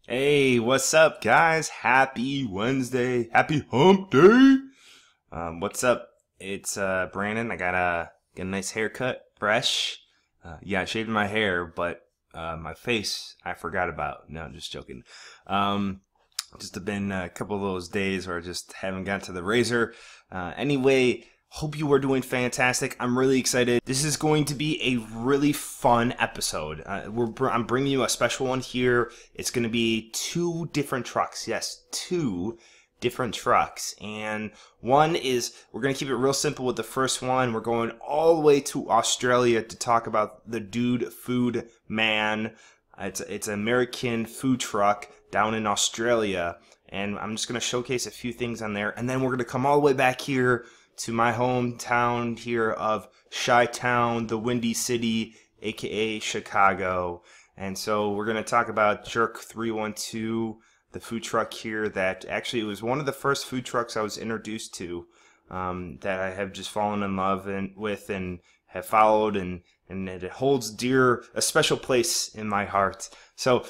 Hey, what's up, guys? Happy Wednesday. Happy hump day. What's up? It's Brandon. I got a nice haircut, fresh. Yeah, I shaved my hair, but my face I forgot about. No, I'm just joking. Um, just been a couple of those days where I just haven't got to the razor. Anyway, hope you are doing fantastic. I'm really excited. This is going to be a really fun episode. I'm bringing you a special one here. It's going to be two different trucks. Yes, two different trucks. And one is, we're going to keep it real simple with the first one. We're going all the way to Australia to talk about the Dude Food Man. It's an American food truck down in Australia, and I'm just going to showcase a few things on there, and then we're going to come all the way back here to my hometown here of Chi-Town, the Windy City, aka Chicago. And so we're going to talk about Jerk 312, the food truck here that actually it was one of the first food trucks I was introduced to, that I have just fallen in love with and have followed, and it holds dear a special place in my heart. So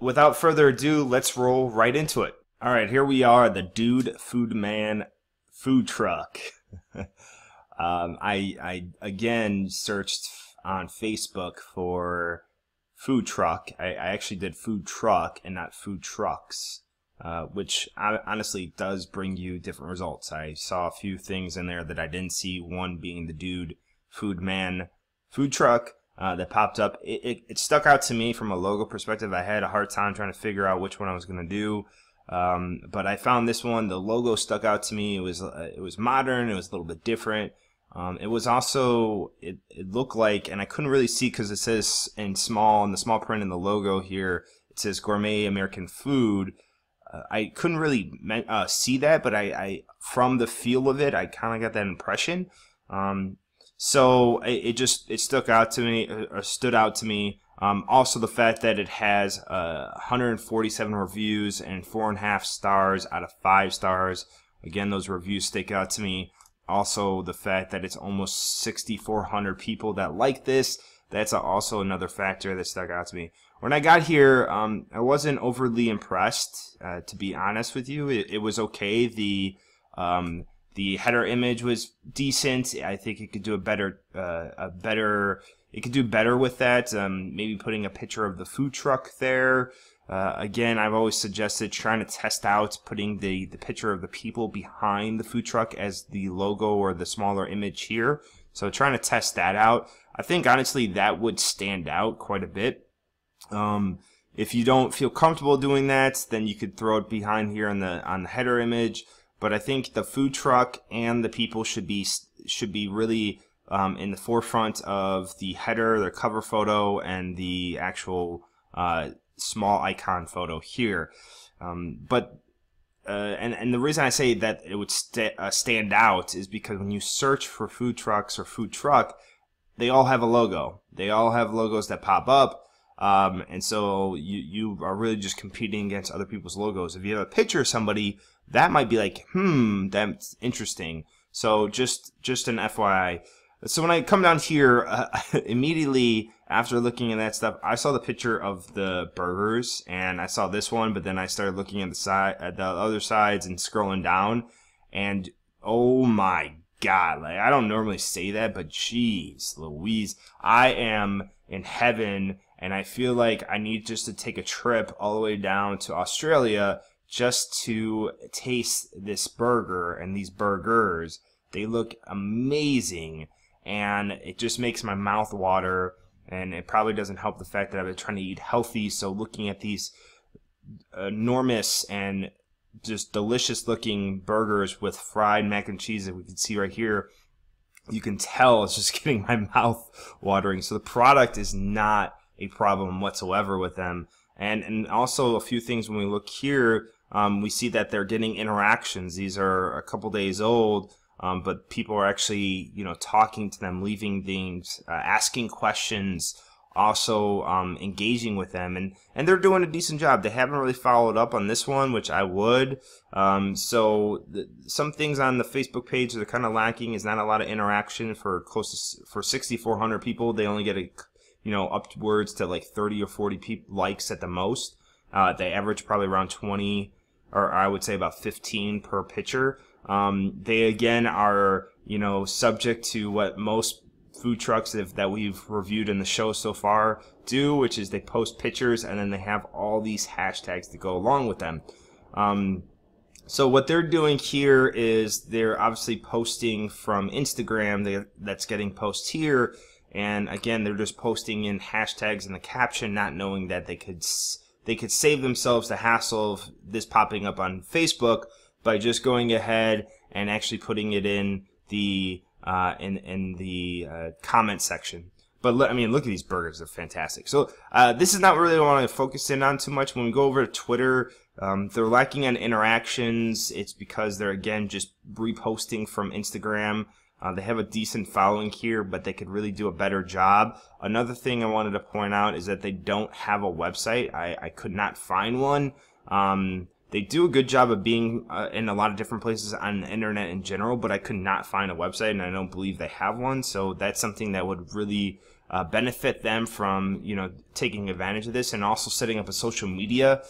without further ado, let's roll right into it. All right, here we are, the Dude Food Man food truck. I again searched on Facebook for food truck. I actually did food truck and not food trucks, which honestly does bring you different results. I saw a few things in there that I didn't see, one being the Dude Food Man food truck that popped up. It stuck out to me from a logo perspective. I had a hard time trying to figure out which one I was going to do. But I found this one. The logo stuck out to me. It was modern. It was a little bit different. It was also, it looked like, and I couldn't really see because it says in the small print in the logo here, it says gourmet American food. I couldn't really see that, but I from the feel of it, I kind of got that impression. So it stuck out to me, or stood out to me. Also the fact that it has 147 reviews and 4.5 stars out of 5 stars. Again, those reviews stick out to me. Also the fact that it's almost 6,400 people that like this. That's also another factor that stuck out to me. When I got here, I wasn't overly impressed, to be honest with you. It was okay. The header image was decent. I think it could do it could do better with that. Maybe putting a picture of the food truck there. Again, I've always suggested trying to test out putting the picture of the people behind the food truck as the logo or the smaller image here. So trying to test that out. I think honestly that would stand out quite a bit. If you don't feel comfortable doing that, then you could throw it behind here on the header image. But I think the food truck and the people should be really in the forefront of the header, their cover photo, and the actual small icon photo here. And the reason I say that it would stand out is because when you search for food trucks or food truck, they all have a logo. They all have logos that pop up. And so you are really just competing against other people's logos. If you have a picture of somebody, that might be like, that's interesting. So just an FYI. So when I come down here, immediately after looking at that stuff, I saw the picture of the burgers, and I saw this one, but then I started looking at the other sides and scrolling down, and oh my God, like I don't normally say that, but jeez Louise, I am in heaven, and I feel like I need just to take a trip all the way down to Australia just to taste this burger and these burgers. They look amazing, and it just makes my mouth water, and it probably doesn't help the fact that I've been trying to eat healthy. So looking at these enormous and just delicious looking burgers with fried mac and cheese that we can see right here, you can tell it's just getting my mouth watering. So the product is not a problem whatsoever with them. And also a few things when we look here, we see that they're getting interactions. These are a couple days old, but people are actually, talking to them, leaving things, asking questions, also engaging with them, and they're doing a decent job. They haven't really followed up on this one, which I would. So some things on the Facebook page that are kind of lacking is not a lot of interaction for 6,400 people. They only get upwards to like 30 or 40 likes at the most. They average probably around 20, or I would say about 15 per picture. They again are, you know, subject to what most food trucks that we've reviewed in the show so far do, which is they post pictures and then they have all these hashtags that go along with them. So what they're doing here is they're obviously posting from Instagram. That's getting posts here, and again they're just posting in hashtags in the caption, not knowing that they could save themselves the hassle of this popping up on Facebook by just going ahead and actually putting it in the comment section. But I mean, look at these burgers; they're fantastic. So this is not really what I want to focus in on too much. When we go over to Twitter, they're lacking on interactions. It's because they're again just reposting from Instagram. They have a decent following here, but they could really do a better job. Another thing I wanted to point out is that they don't have a website. I could not find one. They do a good job of being in a lot of different places on the internet in general, but I could not find a website, and I don't believe they have one. So that's something that would really benefit them from, you know, taking advantage of this, and also setting up a social media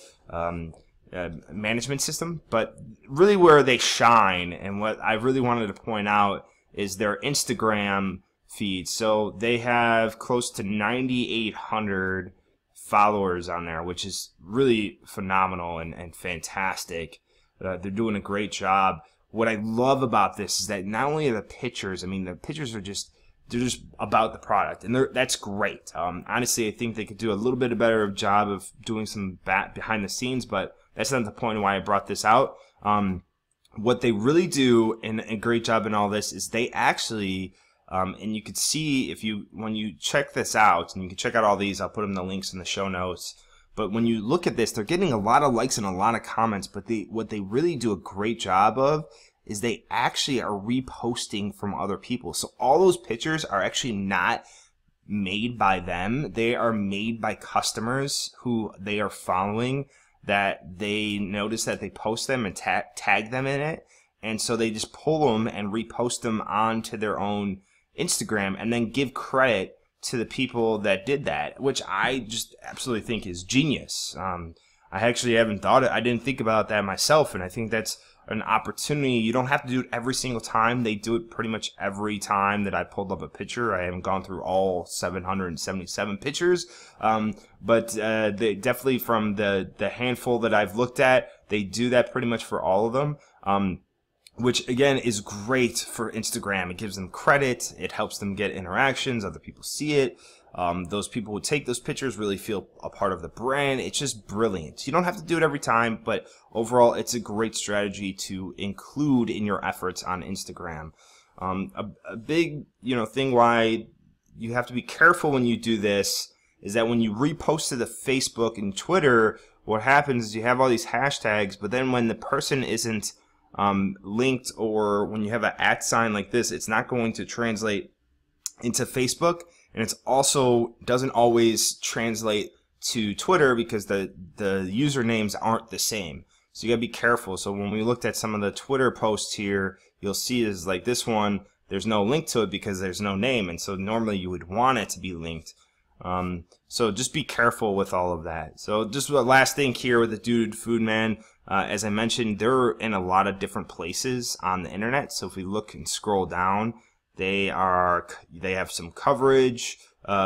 management system. But really where they shine, and what I really wanted to point out, is their Instagram feed. So they have close to 9,800 followers on there, which is really phenomenal and fantastic. They're doing a great job. What I love about this is that not only are the pictures, I mean, the pictures are just, they're just about the product, and that's great. Honestly, I think they could do a little bit better job of doing some behind the scenes, but that's not the point of why I brought this out. What they really do, and a great job in all this, is they actually, and you could see when you check this out, and you can check out all these, I'll put them in the links in the show notes. But when you look at this, they're getting a lot of likes and a lot of comments, but what they really do a great job of is they actually are reposting from other people. So all those pictures are actually not made by them. They are made by customers who they are following, that they notice that they post them and tag them in it. And so they just pull them and repost them onto their own Instagram, and then give credit to the people that did that, which I just absolutely think is genius. I actually I didn't think about that myself, and I think that's an opportunity. You don't have to do it every single time. They do it pretty much every time that I pulled up a picture. I haven't gone through all 777 pictures, but they definitely, from the handful that I've looked at, they do that pretty much for all of them. Which again is great for Instagram. It gives them credit. It helps them get interactions. Other people see it. Those people who take those pictures really feel a part of the brand. It's just brilliant. You don't have to do it every time, but overall, it's a great strategy to include in your efforts on Instagram. A big, thing why you have to be careful when you do this is that when you repost to the Facebook and Twitter, what happens is you have all these hashtags, but then when the person isn't linked, or when you have an @ sign like this, it's not going to translate into Facebook, and it's also doesn't always translate to Twitter because the usernames aren't the same. So you gotta be careful. So when we looked at some of the Twitter posts here, you'll see is like this one, there's no link to it because there's no name, and so normally you would want it to be linked. So just be careful with all of that. So just the last thing here with the Dude Food Man, as I mentioned, they're in a lot of different places on the internet. So if we look and scroll down, they have some coverage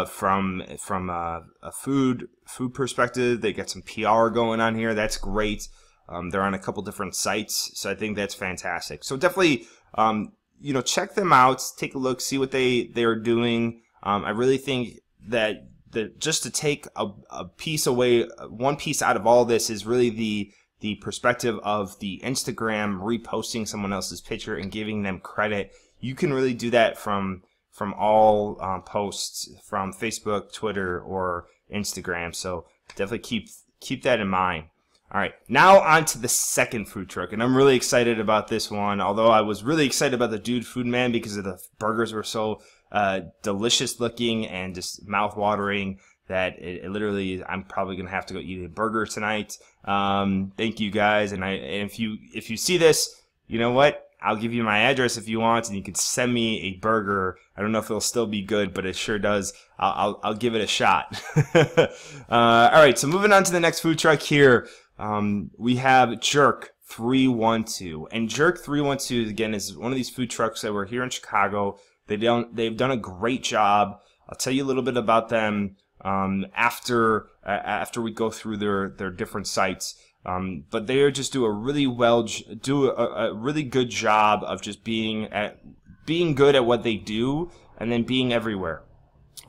from a food perspective. They got some PR going on here. That's great. They're on a couple different sites, so I think that's fantastic. So definitely, check them out, take a look, see what they're doing. I really think that just to take a piece away, one piece out of all this is really the perspective of the Instagram reposting someone else's picture and giving them credit. You can really do that from all posts from Facebook, Twitter, or Instagram. So definitely keep that in mind. All right, now on to the second food truck, and I'm really excited about this one. Although I was really excited about the Dude Food Man because of the burgers were so delicious looking and just mouth-watering that it literally, I'm probably gonna have to go eat a burger tonight. Thank you guys, and if you see this, you know what? I'll give you my address if you want, and you can send me a burger. I don't know if it'll still be good, but it sure does. I'll give it a shot. All right, so moving on to the next food truck here, we have Jerk 312, and Jerk 312 again is one of these food trucks that were here in Chicago. They've done a great job. I'll tell you a little bit about them after we go through their different sites. But they just do a really really good job of just being good at what they do and then being everywhere.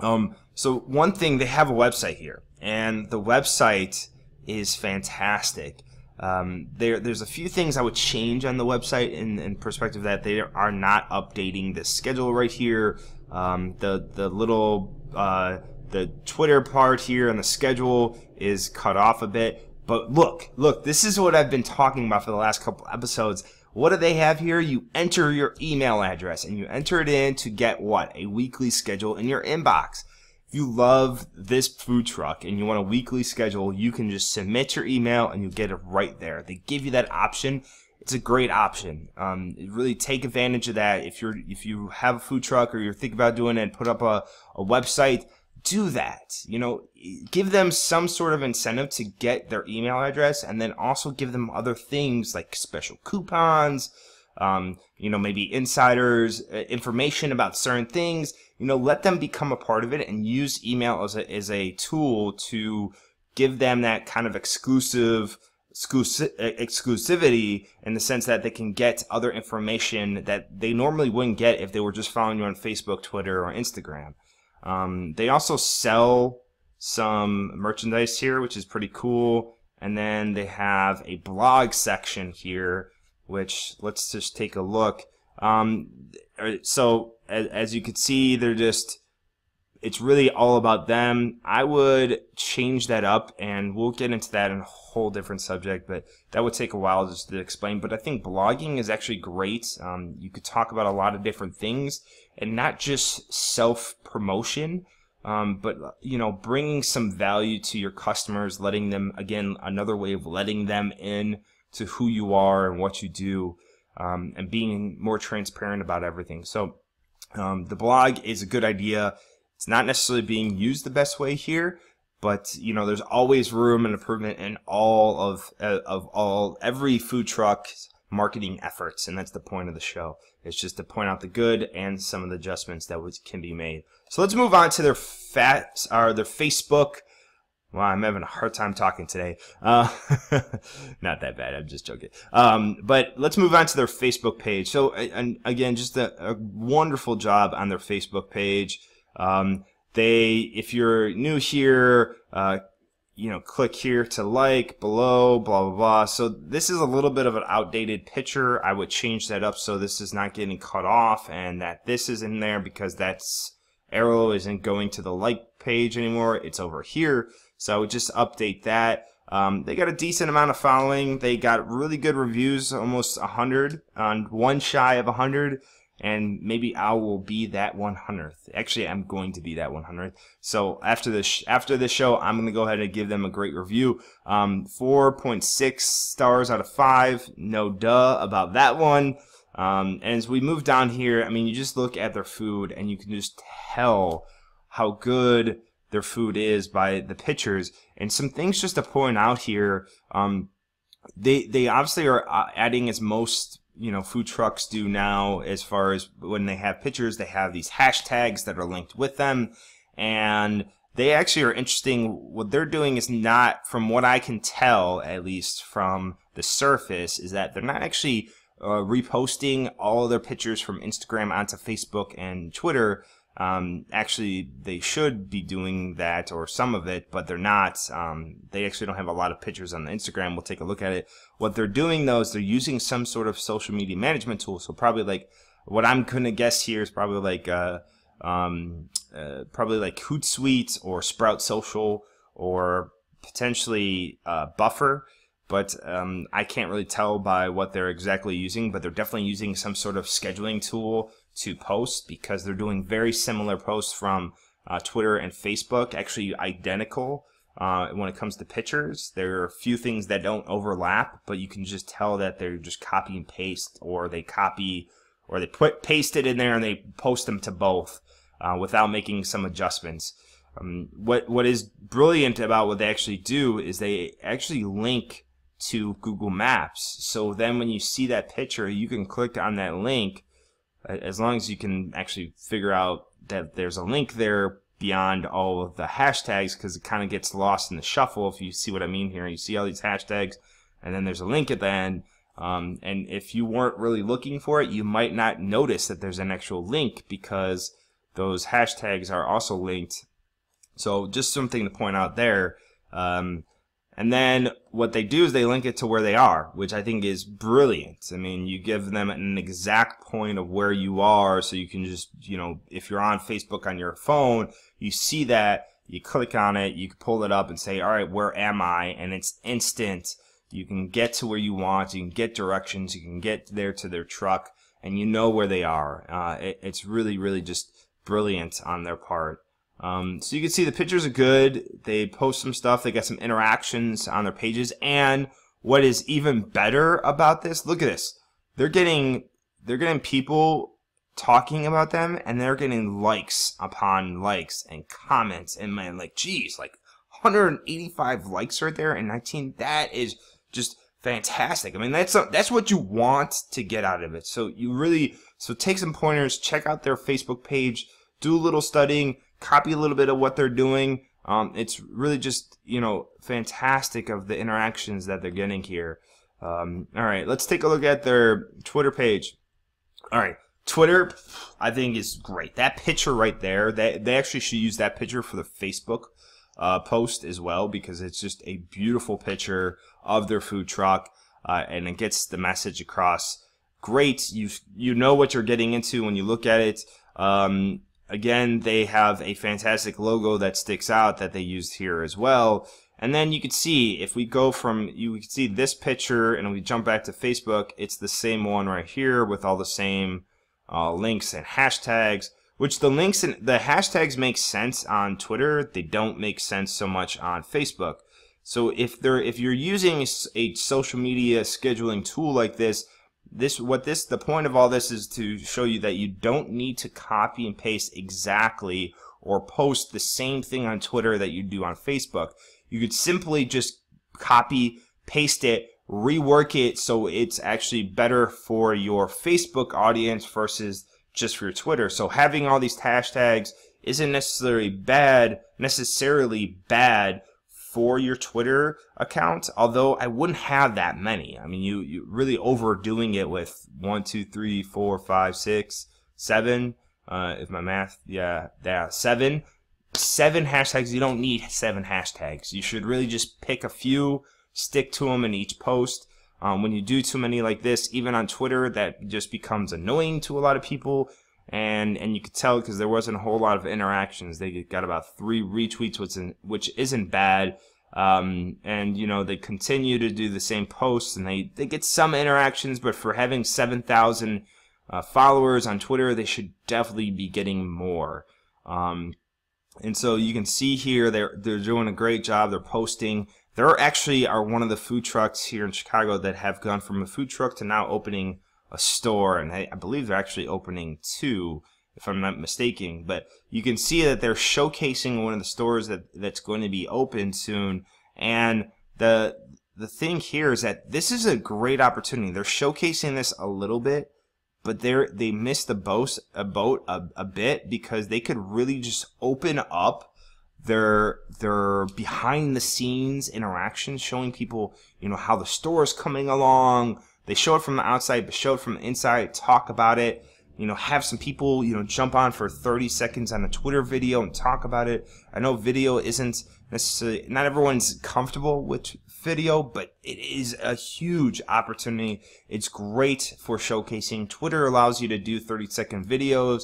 So one thing, they have a website here, and the website is fantastic. There's a few things I would change on the website in perspective that they are not updating the schedule right here. The little the Twitter part here and the schedule is cut off a bit. But look, this is what I've been talking about for the last couple episodes. What do they have here? You enter your email address, and you enter it in to get what? A weekly schedule in your inbox. If you love this food truck and you want a weekly schedule, you can just submit your email and you get it right there. They give you that option. It's a great option. Really take advantage of that. If you have a food truck or you're thinking about doing it, put up a website, do that. Give them some sort of incentive to get their email address, and then also give them other things like special coupons, maybe insiders, information about certain things. Let them become a part of it and use email as a tool to give them that kind of exclusivity in the sense that they can get other information that they normally wouldn't get if they were just following you on Facebook, Twitter, or Instagram. They also sell some merchandise here, which is pretty cool. And then they have a blog section here, which let's just take a look. So as you can see, it's really all about them. I would change that up, and we'll get into that in a whole different subject, but that would take a while just to explain. But I think blogging is actually great. You could talk about a lot of different things, and not just self-promotion, but bringing some value to your customers, letting them, again, another way of letting them in to who you are and what you do, and being more transparent about everything. So the blog is a good idea. It's not necessarily being used the best way here, but there's always room and improvement in every food truck's marketing efforts, and that's the point of the show. It's just to point out the good and some of the adjustments that can be made. So let's move on to their Facebook. Wow, I'm having a hard time talking today. Not that bad. I'm just joking. But let's move on to their Facebook page. So, and again, just a wonderful job on their Facebook page. If you're new here, click here to like, below, blah, blah, blah. So this is a little bit of an outdated picture. I would change that up so this is not getting cut off and that this is in there, because that's arrow isn't going to the like page anymore. It's over here. So I would just update that. They got a decent amount of following. They got really good reviews, almost 100, on one shy of 100. And maybe I will be that 100th. Actually, I'm going to be that 100th. So after this show, I'm going to go ahead and give them a great review. 4.6 stars out of 5. No duh about that one. And as we move down here, I mean, you just look at their food and you can just tell how good their food is by the pictures. And some things just to point out here. They obviously are adding, as most food trucks do now, as far as when they have pictures, they have these hashtags that are linked with them, and they actually are interesting. What they're doing is not, from what I can tell, at least from the surface, is that they're not actually reposting all of their pictures from Instagram onto Facebook and Twitter. Actually, they should be doing that, or some of it, but they're not. They actually don't have a lot of pictures on the Instagram. We'll take a look at it. What they're doing, though, is they're using some sort of social media management tool. So probably like, what I'm gonna guess here is probably like Hootsuite or Sprout Social, or potentially Buffer. But I can't really tell by what they're exactly using, but they're definitely using some sort of scheduling tool to post, because they're doing very similar posts from Twitter and Facebook, actually identical. when it comes to pictures. There are a few things that don't overlap, but you can just tell that they're just copy and paste, or they paste it in there and they post them to both without making some adjustments. What is brilliant about what they actually do is they actually link to Google Maps. So then when you see that picture, you can click on that link, as long as you can actually figure out that there's a link there beyond all of the hashtags, because it kind of gets lost in the shuffle, if you see what I mean here. You see all these hashtags, and then there's a link at the end. And if you weren't really looking for it, you might not notice that there's an actual link, because those hashtags are also linked. So just something to point out there. And then what they do is they link it to where they are, which I think is brilliant. I mean, you give them an exact point of where you are, so you can just, you know, if you're on Facebook on your phone, you see that, you click on it, you can pull it up and say, all right, where am I? And it's instant. You can get to where you want, you can get directions, you can get there to their truck, and you know where they are. It's really, really just brilliant on their part. So you can see the pictures are good. They post some stuff. They got some interactions on their pages. And what is even better about this, look at this. They're getting people talking about them, and they're getting likes upon likes and comments. And man, like, geez, like 185 likes right there and 19. That is just fantastic. I mean, that's what you want to get out of it. So take some pointers, check out their Facebook page, do a little studying, copy a little bit of what they're doing. It's really just, you know, fantastic of the interactions that they're getting here. All right, let's take a look at their Twitter page. All right, Twitter, I think, is great. That picture right there, they actually should use that picture for the Facebook post as well, because it's just a beautiful picture of their food truck, and it gets the message across. Great, you know what you're getting into when you look at it. Again, they have a fantastic logo that sticks out that they used here as well. And then you can see, if we go from, you can see this picture, and we jump back to Facebook, it's the same one right here with all the same links and hashtags, which the links and the hashtags make sense on Twitter. They don't make sense so much on Facebook. So if you're using a social media scheduling tool like this, the point of all this is to show you that you don't need to copy and paste exactly or post the same thing on Twitter that you do on Facebook. You could simply just copy, paste it, rework it so it's actually better for your Facebook audience versus just for your Twitter. So having all these hashtags isn't necessarily bad for your Twitter account, although I wouldn't have that many. I mean, you really overdoing it with 1, 2, 3, 4, 5, 6, 7. If my math, seven hashtags. You don't need 7 hashtags. You should really just pick a few, stick to them in each post. When you do too many like this, even on Twitter, that just becomes annoying to a lot of people. And you could tell because there wasn't a whole lot of interactions. They got about 3 retweets, which isn't bad. And you know, they continue to do the same posts, and they get some interactions, but for having 7,000 followers on Twitter, they should definitely be getting more. And so you can see here they're doing a great job. They're posting. There actually are one of the food trucks here in Chicago that have gone from a food truck to now opening a store, and I believe they're actually opening 2, if I'm not mistaken. But you can see that they're showcasing one of the stores that's going to be open soon. And the thing here is that this is a great opportunity. They're showcasing this a little bit, but they missed the boat a bit, because they could really just open up their behind the scenes interactions, showing people, you know, how the store is coming along. They show it from the outside, but show it from the inside, talk about it, you know, have some people, you know, jump on for 30 seconds on a Twitter video and talk about it. I know video isn't necessarily, not everyone's comfortable with video, but it is a huge opportunity. It's great for showcasing. Twitter allows you to do 30-second videos.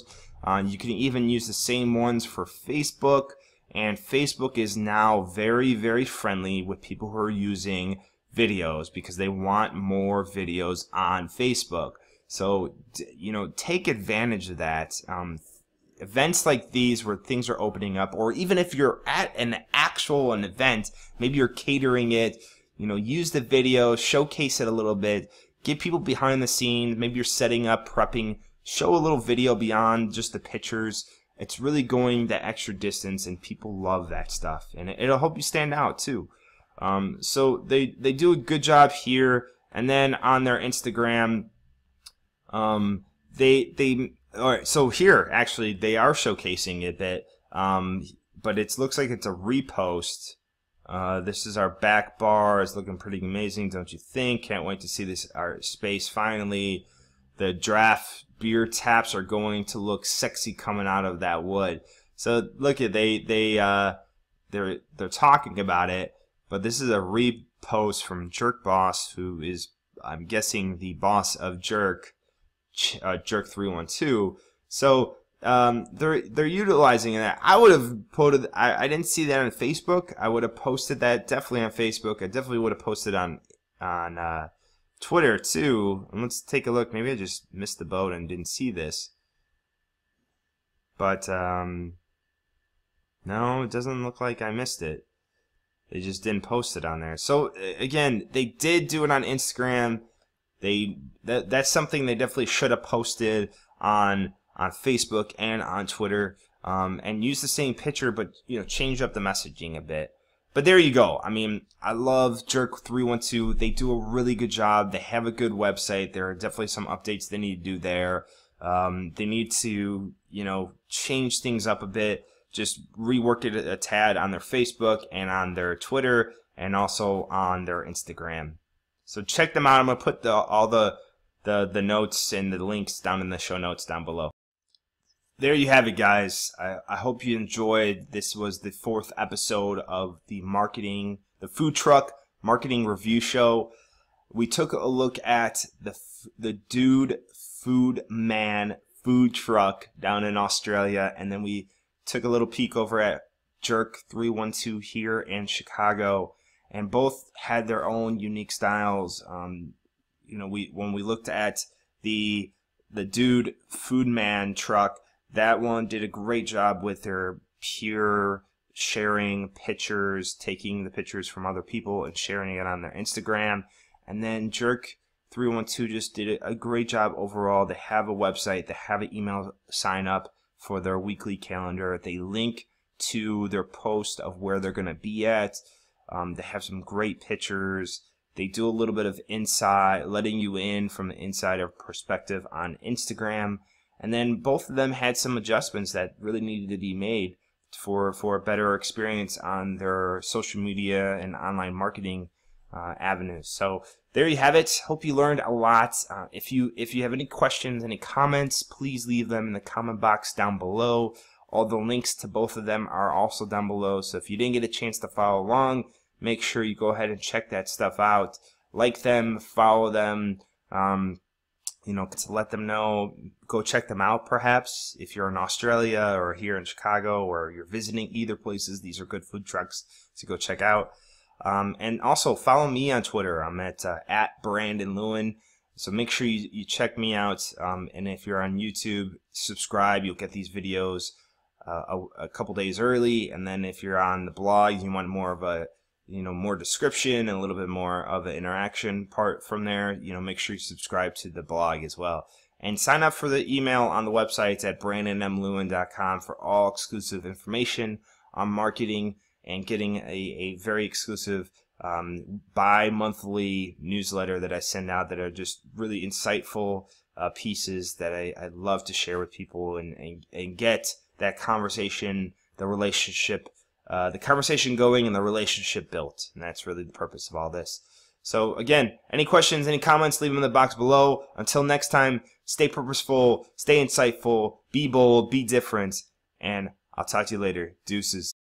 You can even use the same ones for Facebook, and Facebook is now very, very friendly with people who are using videos, because they want more videos on Facebook. So, you know, take advantage of that. events like these where things are opening up, or even if you're at an event, maybe you're catering it, use the video, showcase it a little bit, get people behind the scenes. Maybe you're setting up, prepping, show a little video beyond just the pictures. It's really going the extra distance, and people love that stuff, and it'll help you stand out too. So they do a good job here, and then on their Instagram, all right. So here actually they are showcasing it a bit, but it looks like it's a repost. This is our back bar. It's looking pretty amazing, don't you think? Can't wait to see this our space finally. The draft beer taps are going to look sexy coming out of that wood. So look at they're talking about it, but this is a repost from Jerk Boss, who is, I'm guessing, the boss of Jerk 312. So they're utilizing that. I would have posted. I didn't see that on Facebook. I would have posted that definitely on Facebook. I definitely would have posted on Twitter too. And let's take a look. Maybe I just missed the boat and didn't see this. But no, it doesn't look like I missed it. They just didn't post it on there. So again, they did do it on Instagram. That's something they definitely should have posted on Facebook and on Twitter, and use the same picture, but change up the messaging a bit. But there you go. I mean, I love Jerk 312. They do a really good job. They have a good website. There are definitely some updates they need to do there. They need to change things up a bit. Just rework it a tad on their Facebook and on their Twitter, and also on their Instagram. So check them out. I'm gonna put all the notes and the links down in the show notes down below. There you have it, guys. I hope you enjoyed. This was the 4th episode of the food truck marketing review show. We took a look at the Dude Food Man food truck down in Australia, and then we took a little peek over at Jerk 312 here in Chicago, and both had their own unique styles. When we looked at the Dude Food Man truck, that one did a great job with their pure sharing pictures, taking the pictures from other people and sharing it on their Instagram. And then Jerk 312 just did a great job overall. They have a website, they have an email sign up for their weekly calendar. They link to their post of where they're going to be at. They have some great pictures. They do a little bit of inside, letting you in from the insider perspective on Instagram. And then both of them had some adjustments that really needed to be made for a better experience on their social media and online marketing avenues. So there you have it. Hope you learned a lot. If you have any questions, any comments, please leave them in the comment box down below. All the links to both of them are also down below. So if you didn't get a chance to follow along, make sure you go ahead and check that stuff out. Like them, follow them, to let them know. Go check them out perhaps if you're in Australia or here in Chicago, or you're visiting either places. These are good food trucks to go check out. And also follow me on Twitter. I'm at Brandon Lewin. So make sure you check me out. And if you're on YouTube, subscribe. You'll get these videos a couple days early. And then if you're on the blog, you want more of a more description and a little bit more of an interaction part from there, make sure you subscribe to the blog as well. And sign up for the email on the websites at brandonmlewin.com for all exclusive information on marketing, and getting a very exclusive bi-monthly newsletter that I send out that are just really insightful pieces that I love to share with people and get that conversation, the conversation going and the relationship built. And that's really the purpose of all this. So again, any questions, any comments, leave them in the box below. Until next time, stay purposeful, stay insightful, be bold, be different, and I'll talk to you later. Deuces.